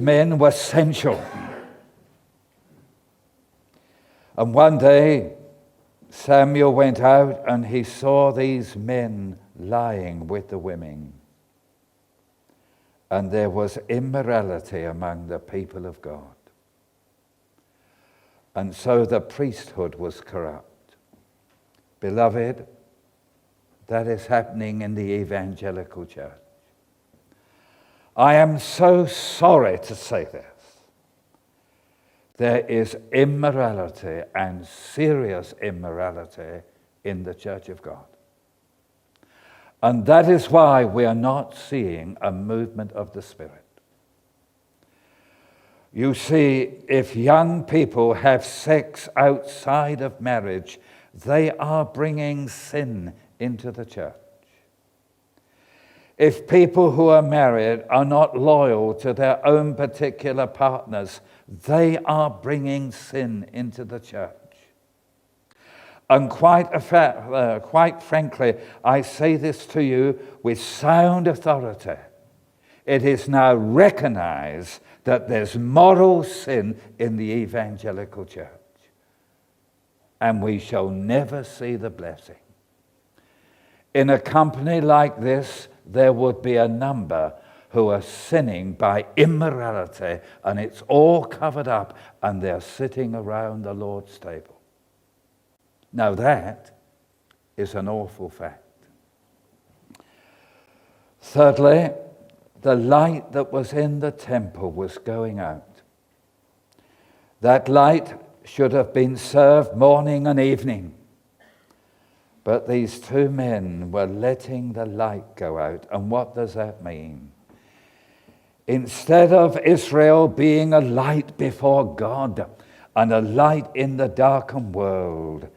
men were sensual. And one day, Samuel went out and he saw these men lying with the women. And there was immorality among the people of God. And so the priesthood was corrupt. Beloved, that is happening in the evangelical church. I am so sorry to say this. There is immorality and serious immorality in the church of God. And that is why we are not seeing a movement of the Spirit. You see, if young people have sex outside of marriage, they are bringing sin into the church. If people who are married are not loyal to their own particular partners, they are bringing sin into the church. And quite frankly, I say this to you with sound authority. It is now recognized that there's moral sin in the evangelical church. And we shall never see the blessing. In a company like this, there would be a number who are sinning by immorality, and it's all covered up, and they're sitting around the Lord's table. Now that is an awful fact. Thirdly, the light that was in the temple was going out. That light should have been served morning and evening. But these two men were letting the light go out. And what does that mean? Instead of Israel being a light before God and a light in the darkened world,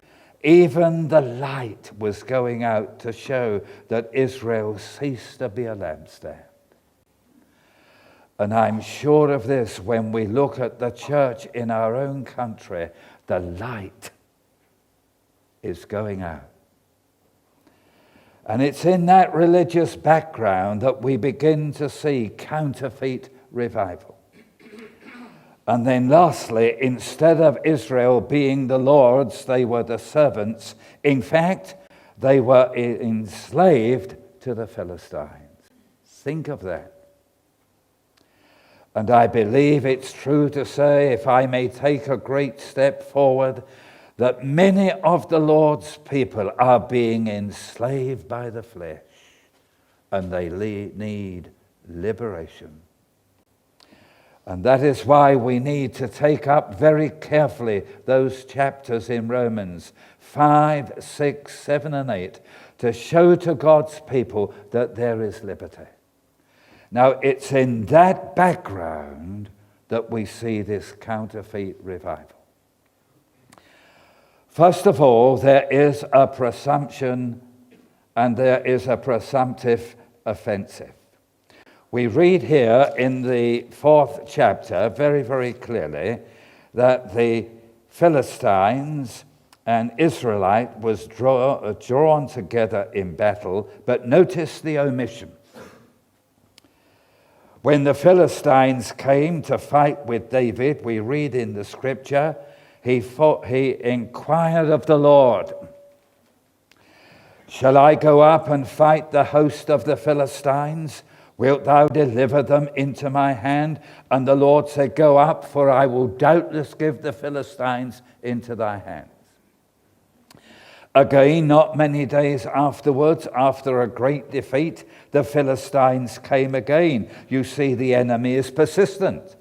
even the light was going out to show that Israel ceased to be a lampstand. And I'm sure of this when we look at the church in our own country, the light is going out. And it's in that religious background that we begin to see counterfeit revival. And then lastly, instead of Israel being the Lord's, they were the servants. In fact, they were enslaved to the Philistines. Think of that. And I believe it's true to say, if I may take a great step forward, that many of the Lord's people are being enslaved by the flesh, and they need liberation. And that is why we need to take up very carefully those chapters in Romans 5, 6, 7, and 8 to show to God's people that there is liberty. Now, it's in that background that we see this counterfeit revival. First of all, there is a presumption and there is a presumptive offensive. We read here in the 4th chapter very, very clearly that the Philistines and Israelite was drawn together in battle, but notice the omission. When the Philistines came to fight with David, we read in the scripture, he inquired of the Lord, "Shall I go up and fight the host of the Philistines? Wilt thou deliver them into my hand?" And the Lord said, "Go up, for I will doubtless give the Philistines into thy hands." Again, not many days afterwards, after a great defeat, the Philistines came again. You see, the enemy is persistent.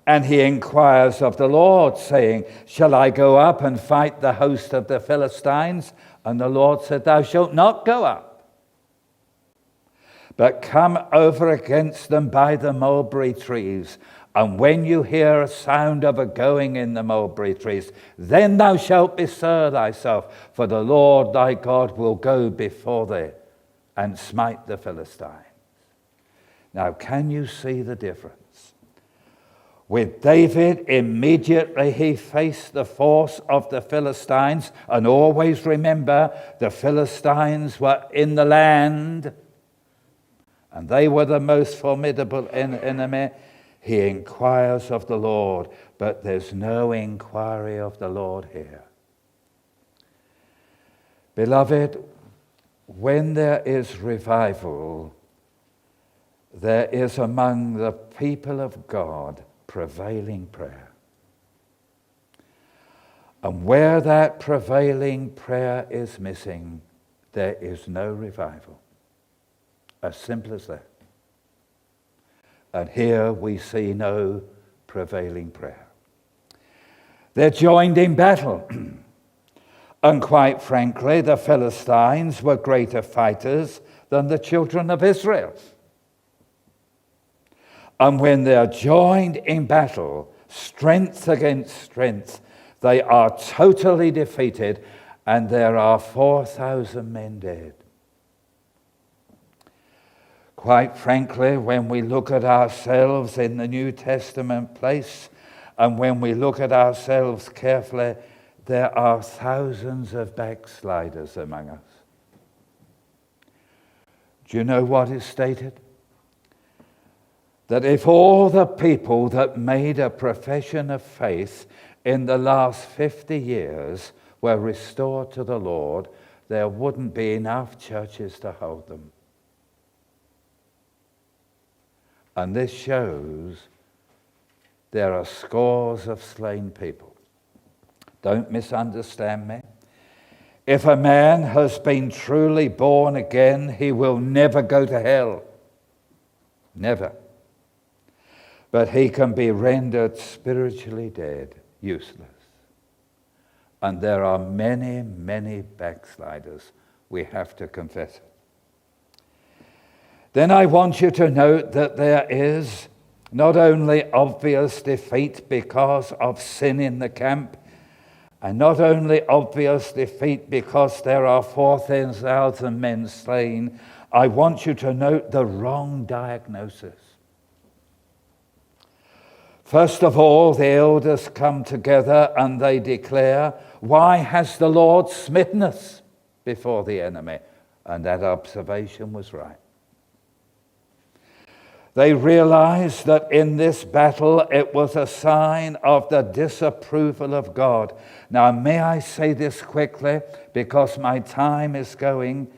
And he inquires of the Lord, saying, "Shall I go up and fight the host of the Philistines?" And the Lord said, "Thou shalt not go up, but come over against them by the mulberry trees. And when you hear a sound of a going in the mulberry trees, then thou shalt bestir thyself, for the Lord thy God will go before thee and smite the Philistines." Now, can you see the difference? With David, immediately he faced the force of the Philistines. And always remember, the Philistines were in the land, and they were the most formidable enemy. He inquires of the Lord, but there's no inquiry of the Lord here. Beloved, when there is revival, there is among the people of God prevailing prayer. And where that prevailing prayer is missing, there is no revival. As simple as that. And here we see no prevailing prayer. They're joined in battle. And quite frankly, the Philistines were greater fighters than the children of Israel. And when they're joined in battle, strength against strength, they are totally defeated, and there are 4,000 men dead. Quite frankly, when we look at ourselves in the New Testament place, and when we look at ourselves carefully, there are thousands of backsliders among us. Do you know what is stated? That if all the people that made a profession of faith in the last 50 years were restored to the Lord, there wouldn't be enough churches to hold them. And this shows there are scores of slain people. Don't misunderstand me. If a man has been truly born again, he will never go to hell. Never. But he can be rendered spiritually dead, useless. And there are many, many backsliders. We have to confess it. Then I want you to note that there is not only obvious defeat because of sin in the camp, and not only obvious defeat because there are 4,000 men slain, I want you to note the wrong diagnosis. First of all, the elders come together and they declare, "Why has the Lord smitten us?" before the enemy. And that observation was right. They realized that in this battle it was a sign of the disapproval of God. Now, may I say this quickly, because my time is going.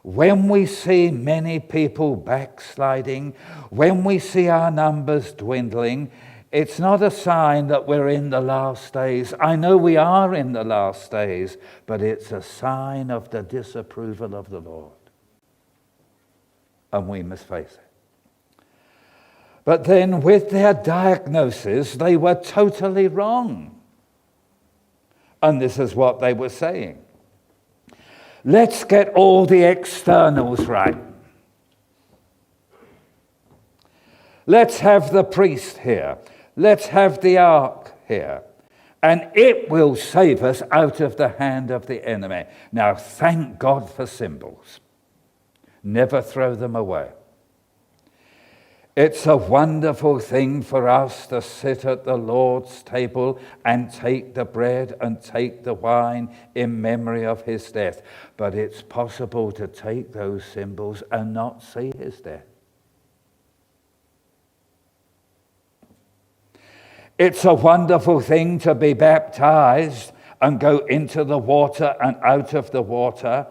When we see many people backsliding, when we see our numbers dwindling, it's not a sign that we're in the last days. I know we are in the last days, but it's a sign of the disapproval of the Lord. And we must face it. But then with their diagnosis, they were totally wrong. And this is what they were saying. Let's get all the externals right. Let's have the priest here. Let's have the ark here. And it will save us out of the hand of the enemy. Now, thank God for symbols. Never throw them away. It's a wonderful thing for us to sit at the Lord's table and take the bread and take the wine in memory of his death. But it's possible to take those symbols and not see his death. It's a wonderful thing to be baptized and go into the water and out of the water.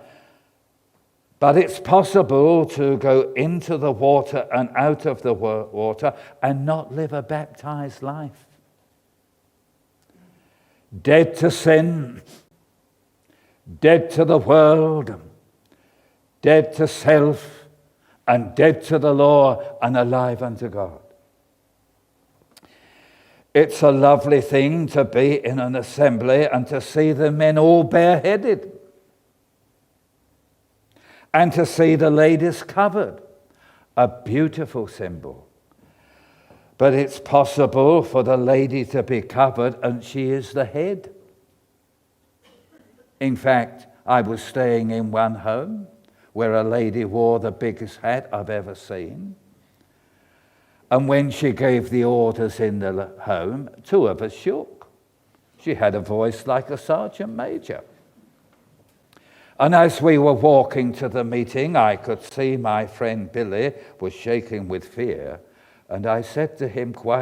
But it's possible to go into the water and out of the water and not live a baptized life. Dead to sin, dead to the world, dead to self, and dead to the law, and alive unto God. It's a lovely thing to be in an assembly and to see the men all bareheaded. And to see the ladies covered, a beautiful symbol. But it's possible for the lady to be covered and she is the head. In fact, I was staying in one home where a lady wore the biggest hat I've ever seen. And when she gave the orders in the home, two of us shook. She had a voice like a sergeant major. And as we were walking to the meeting, I could see my friend Billy was shaking with fear. And I said to him quite